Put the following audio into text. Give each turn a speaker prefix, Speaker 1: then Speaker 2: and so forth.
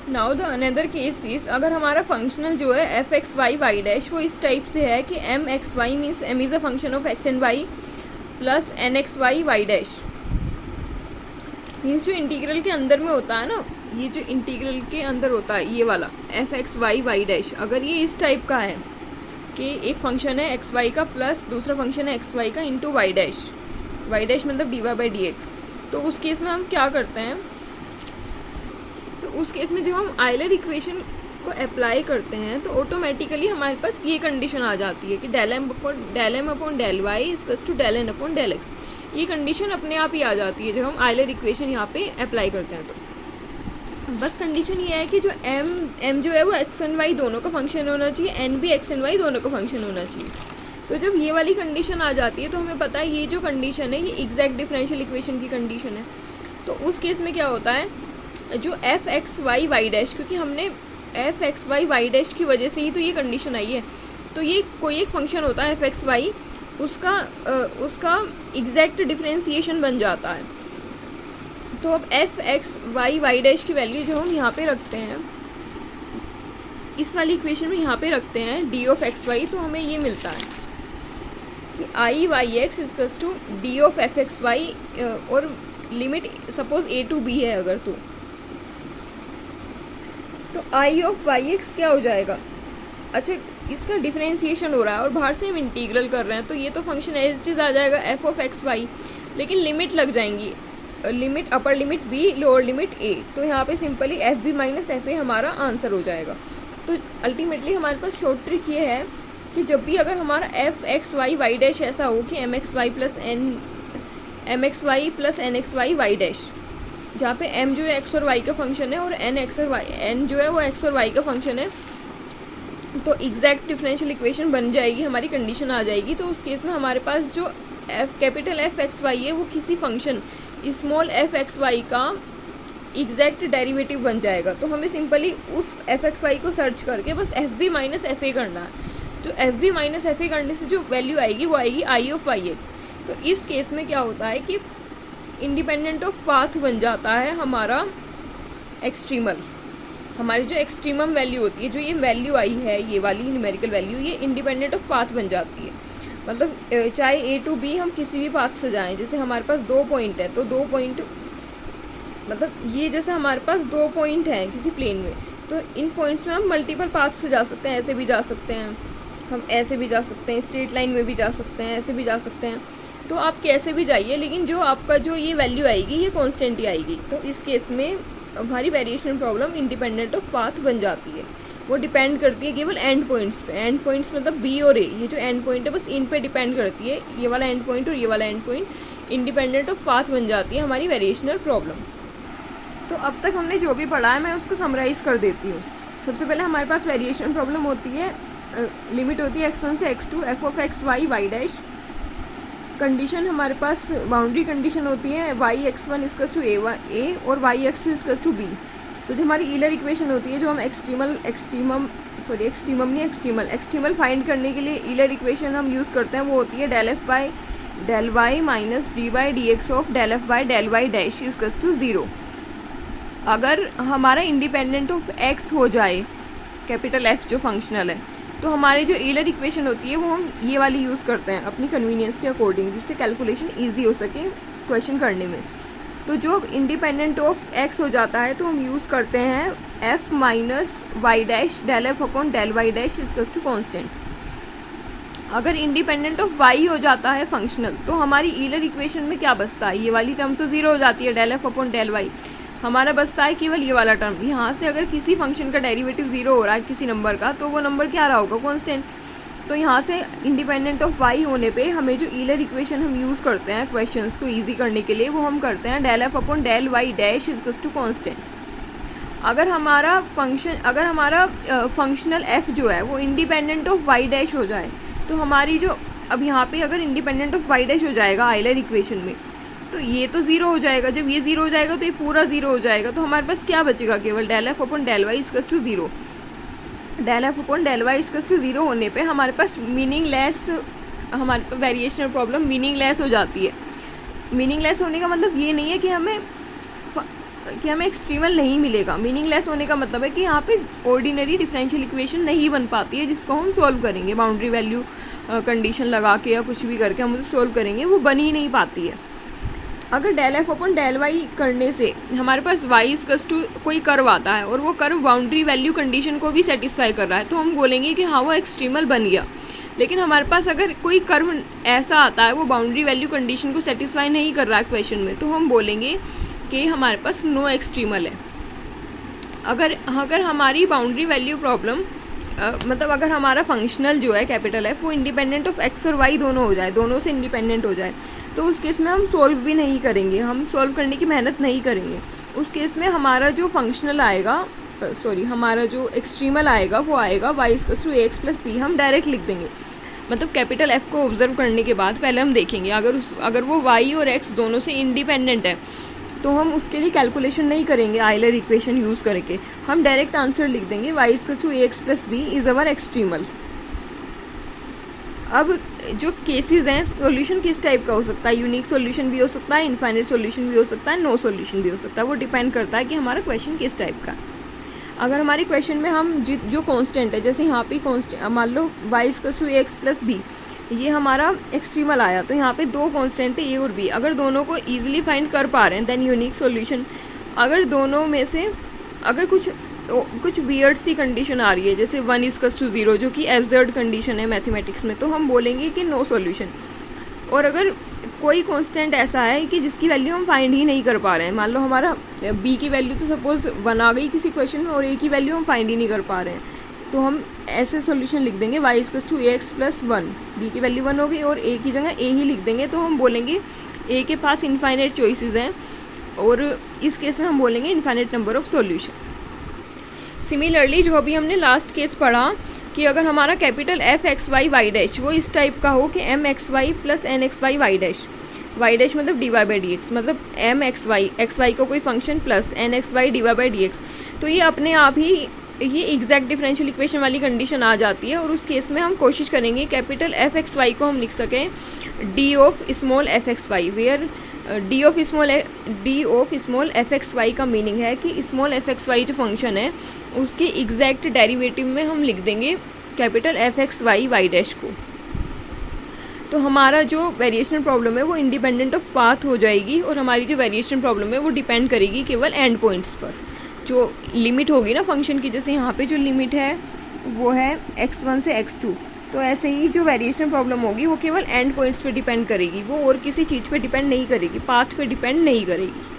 Speaker 1: Now the another case is, अगर हमारा functional जो है F X Y Y dash वो इस टाइप से है कि M X Y means M is a function of X and Y plus N X Y Y dash. Means जो इंटीग्रल के अंदर में होता है ना, ये जो इंटीग्रल के अंदर होता है ये वाला F X Y Y dash, अगर ये इस टाइप का है कि एक फंक्शन है एक्स वाई का प्लस दूसरा फंक्शन है एक्स वाई का इंटू वाई डैश मतलब D Y by D X, तो उस केस में हम क्या करते हैं, तो उस केस में जब हम आयलर इक्वेशन को अप्लाई करते हैं तो ऑटोमेटिकली हमारे पास ये कंडीशन आ जाती है कि del M upon del Y equals to del N upon del X. ये कंडीशन अपने आप ही आ जाती है जब हम आयलर इक्वेशन यहाँ पे अप्लाई करते हैं। तो बस कंडीशन ये है कि जो एम जो है वो एक्स एंड वाई दोनों का फंक्शन होना चाहिए, एन भी एक्स एंड वाई दोनों का फंक्शन होना चाहिए। तो जब ये वाली कंडीशन आ जाती है तो हमें पता है ये जो कंडीशन है ये एग्जैक्ट डिफरेंशियल इक्वेशन की कंडीशन है। तो उस केस में क्या होता है, जो F X Y Y dash, क्योंकि हमने F X Y Y dash की वजह से ही तो ये कंडीशन आई है, तो ये कोई एक फंक्शन होता है एफ एक्स वाई, उसका एग्जैक्ट डिफरेंशिएशन बन जाता है। तो अब F X Y Y dash की वैल्यू जो हम यहाँ पे रखते हैं, इस वाली इक्वेशन में यहाँ पे रखते हैं डी ऑफ एक्स वाई, तो हमें ये मिलता है कि I Y X equals to D of F X Y, और limit suppose A to B है अगर, तो आई ऑफ वाई एक्स क्या हो जाएगा, अच्छा इसका डिफरेंशिएशन हो रहा है और बाहर से हम इंटीग्रल कर रहे हैं, तो ये तो फंक्शन एज इट इज़ आ जाएगा एफ ऑफ एक्स वाई, लेकिन लिमिट लग जाएंगी, limit upper limit B lower limit A, तो यहाँ पे simply F B minus F A हमारा आंसर हो जाएगा। तो अल्टीमेटली हमारे पास शॉर्ट ट्रिक ये है कि जब भी अगर हमारा F X Y Y dash ऐसा हो कि M X Y plus N X Y Y dash, जहाँ पे m जो है एक्स और वाई का फंक्शन है और n जो है वो एक्स और वाई का फंक्शन है, तो एग्जैक्ट डिफरेंशियल इक्वेशन बन जाएगी, हमारी कंडीशन आ जाएगी। तो उस केस में हमारे पास जो कैपिटल एफ एक्स वाई है वो किसी function small F X Y का एग्जैक्ट डेरिवेटिव बन जाएगा। तो हमें सिंपली उस एफ एक्स वाई को सर्च करके बस F B minus F A करना है। तो F B minus F A करने से जो वैल्यू आएगी वो आएगी आई ऑफ वाई एक्स। तो इस केस में क्या होता है कि इंडिपेंडेंट ऑफ पाथ बन जाता है हमारा एक्सट्रीमल, हमारी जो एक्सट्रीमम वैल्यू होती है, जो ये वैल्यू आई है ये वाली न्यूमेरिकल वैल्यू, ये इंडिपेंडेंट ऑफ पाथ बन जाती है। मतलब चाहे ए टू बी हम किसी भी पाथ से जाएं, जैसे हमारे पास 2 पॉइंट है तो 2 पॉइंट, मतलब ये जैसे हमारे पास 2 पॉइंट हैं किसी प्लेन में, तो इन पॉइंट्स में हम मल्टीपल पाथ से जा सकते हैं, ऐसे भी जा सकते हैं, हम ऐसे भी जा सकते हैं, स्ट्रेट लाइन में भी जा सकते हैं, ऐसे भी जा सकते हैं। तो आप कैसे भी जाइए, लेकिन जो आपका जो ये वैल्यू आएगी ये कांस्टेंट ही आएगी। तो इस केस में हमारी variation problem independent of path बन जाती है। वो डिपेंड करती है केवल एंड पॉइंट्स पे, एंड पॉइंट्स मतलब बी और ए, ये जो एंड पॉइंट है बस इन पे डिपेंड करती है, ये वाला एंड पॉइंट और ये वाला and point independent of path बन जाती है हमारी वेरिएशनल प्रॉब्लम। तो अब तक हमने जो भी पढ़ा है मैं उसको समराइज़ कर देती हूँ। सबसे पहले हमारे पास वेरिएशन प्रॉब्लम होती है, लिमिट होती है x1 से x2 F of X Y Y dash. Condition हमारे पास बाउंड्री कंडीशन होती है Y X one equals to A और Y X two equals to B. तो जो हमारी ईलर इक्वेशन होती है, जो हम एक्सट्रीमल फाइंड करने के लिए ईलर इक्वेशन हम यूज़ करते हैं, वो होती है del F by del Y minus D by D X of del F by del Y dash equals to 0। अगर हमारा इंडिपेंडेंट ऑफ एक्स हो जाए कैपिटल एफ जो फंक्शनल है, तो हमारी जो ईलर इक्वेशन होती है वो हम ये वाली यूज़ करते हैं अपनी कन्वीनियंस के अकॉर्डिंग, जिससे कैलकुलेशन इजी हो सके क्वेश्चन करने में। तो जो इंडिपेंडेंट ऑफ एक्स हो जाता है तो हम यूज़ करते हैं F minus Y dash del F upon del Y dash equals to constant. अगर इंडिपेंडेंट ऑफ वाई हो जाता है फंक्शनल, तो हमारी ईलर इक्वेशन में क्या बचता है, ये वाली टर्म तो 0 हो जाती है, del F upon del Y, हमारा बचता है केवल ये वाला टर्म। यहाँ से अगर किसी फंक्शन का डेरिवेटिव 0 हो रहा है किसी नंबर का, तो वो नंबर क्या रहा होगा, कांस्टेंट। तो यहाँ से इंडिपेंडेंट ऑफ वाई होने पे हमें जो ईलर इक्वेशन हम यूज़ करते हैं क्वेश्चंस को इजी करने के लिए, वो हम करते हैं del F upon del Y dash equals to constant. अगर हमारा फंक्शनल एफ जो है वो इंडिपेंडेंट ऑफ वाई डैश हो जाए, तो हमारी जो अब यहाँ पे अगर इंडिपेंडेंट ऑफ वाई डैश हो जाएगा आइलर इक्वेशन में, तो ये तो 0 हो जाएगा। जब ये 0 हो जाएगा तो ये पूरा 0 हो जाएगा। तो हमारे पास क्या बचेगा, केवल del F upon del Y equals to 0। Del F upon del Y equals to 0 होने पे हमारे पास मीनिंगलेस, हमारे पास वेरिएशनल प्रॉब्लम मीनिंगलेस हो जाती है। मीनिंगलेस होने का मतलब ये नहीं है कि हमें कि हमें एक्सट्रीमल नहीं मिलेगा। मीनिंगलेस होने का मतलब है कि यहाँ पे ऑर्डिनरी डिफरेंशियल इक्वेशन नहीं बन पाती है जिसको हम सॉल्व करेंगे बाउंड्री वैल्यू कंडीशन लगा के या कुछ भी करके हम उसे सॉल्व करेंगे, वो बन ही नहीं पाती है। अगर डेल एफ अपन डेल वाई करने से हमारे पास वाई इक्वल्स टू कोई कर्व आता है और वो कर्व बाउंड्री वैल्यू कंडीशन को भी सेटिस्फाई कर रहा है, तो हम बोलेंगे कि हाँ वो एक्सट्रीमल बन गया। लेकिन हमारे पास अगर कोई कर्व ऐसा आता है वो बाउंड्री वैल्यू कंडीशन को सेटिस्फाई नहीं कर रहा है क्वेश्चन में, तो हम बोलेंगे कि हमारे पास नो एक्सट्रीमल है। अगर हमारी बाउंड्री वैल्यू प्रॉब्लम मतलब अगर हमारा फंक्शनल जो है कैपिटल एफ वो इंडिपेंडेंट ऑफ एक्स और वाई दोनों हो जाए, दोनों से इंडिपेंडेंट हो जाए, तो उस केस में हम सॉल्व भी नहीं करेंगे, हम सॉल्व करने की मेहनत नहीं करेंगे। उस केस में हमारा जो फंक्शनल आएगा हमारा जो एक्सट्रीमल आएगा वो आएगा Y equals to X plus B, हम डायरेक्ट लिख देंगे। मतलब कैपिटल एफ को ऑब्जर्व करने के बाद पहले हम देखेंगे अगर वो वाई और एक्स दोनों से इंडिपेंडेंट है तो हम उसके लिए कैलकुलेशन नहीं करेंगे आइलर इक्वेशन यूज़ करके, हम डायरेक्ट आंसर लिख देंगे Y equals to X plus B is our extremal. अब जो केसेस हैं सॉल्यूशन किस टाइप का हो सकता है, यूनिक सॉल्यूशन भी हो सकता है, इनफाइनाइट सॉल्यूशन भी हो सकता है, नो सॉल्यूशन भी हो सकता है, वो डिपेंड करता है कि हमारा क्वेश्चन किस टाइप का। अगर हमारे क्वेश्चन में हम जो कांस्टेंट है, जैसे यहाँ पे कांस्टेंट मान लो Y equals to X plus B, ये हमारा एक्सट्रीमल आया, तो यहाँ पे दो कांस्टेंट है ए और बी, अगर दोनों को ईजिली फाइंड कर पा रहे हैं देन यूनिक सॉल्यूशन। अगर दोनों में से अगर कुछ वियर्ड सी कंडीशन आ रही है जैसे 1 इक्वल्स टू 0 जो कि एब्सर्ड कंडीशन है मैथमेटिक्स में, तो हम बोलेंगे कि नो सॉल्यूशन। और अगर कोई कांस्टेंट ऐसा है कि जिसकी वैल्यू हम फाइंड ही नहीं कर पा रहे हैं, मान लो हमारा बी की वैल्यू तो सपोज 1 आ गई किसी क्वेश्चन में और ए की वैल्यू हम फाइंड ही नहीं कर पा रहे हैं, तो हम ऐसे सॉल्यूशन लिख देंगे Y equals to X plus 1, B की वैल्यू 1 होगी और ए की जगह ए ही लिख देंगे, तो हम बोलेंगे ए के पास इनफाइनाइट चॉइसेस हैं और इस केस में हम बोलेंगे infinite number of solution. Similarly जो अभी हमने लास्ट केस पढ़ा कि अगर हमारा capital F X Y Y dash वो इस टाइप का हो कि M X Y plus N X Y Y dash मतलब D Y by D X, मतलब एम एक्स वाई को कोई function plus N X Y D Y by D X, तो ये अपने आप ही ये एग्जैक्ट डिफरेंशियल इक्वेशन वाली कंडीशन आ जाती है। और उस केस में हम कोशिश करेंगे कैपिटल एफ एक्स वाई को हम लिख सकें D of small F X Y, where D of small F X Y का मीनिंग है कि स्मॉल एफ एक्स वाई जो फंक्शन है उसके एग्जैक्ट डेरिवेटिव में हम लिख देंगे capital F X Y Y dash को। तो हमारा जो वेरिएशन प्रॉब्लम है वो इंडिपेंडेंट ऑफ पाथ हो जाएगी और हमारी जो वेरिएशन प्रॉब्लम है वो डिपेंड करेगी केवल एंड पॉइंट्स पर, जो लिमिट होगी ना फंक्शन की, जैसे यहाँ पे जो लिमिट है वो है x1 से x2, तो ऐसे ही जो वेरिएशन प्रॉब्लम होगी वो केवल एंड पॉइंट्स पे डिपेंड करेगी, वो और किसी चीज़ पे डिपेंड नहीं करेगी, पाथ पे डिपेंड नहीं करेगी।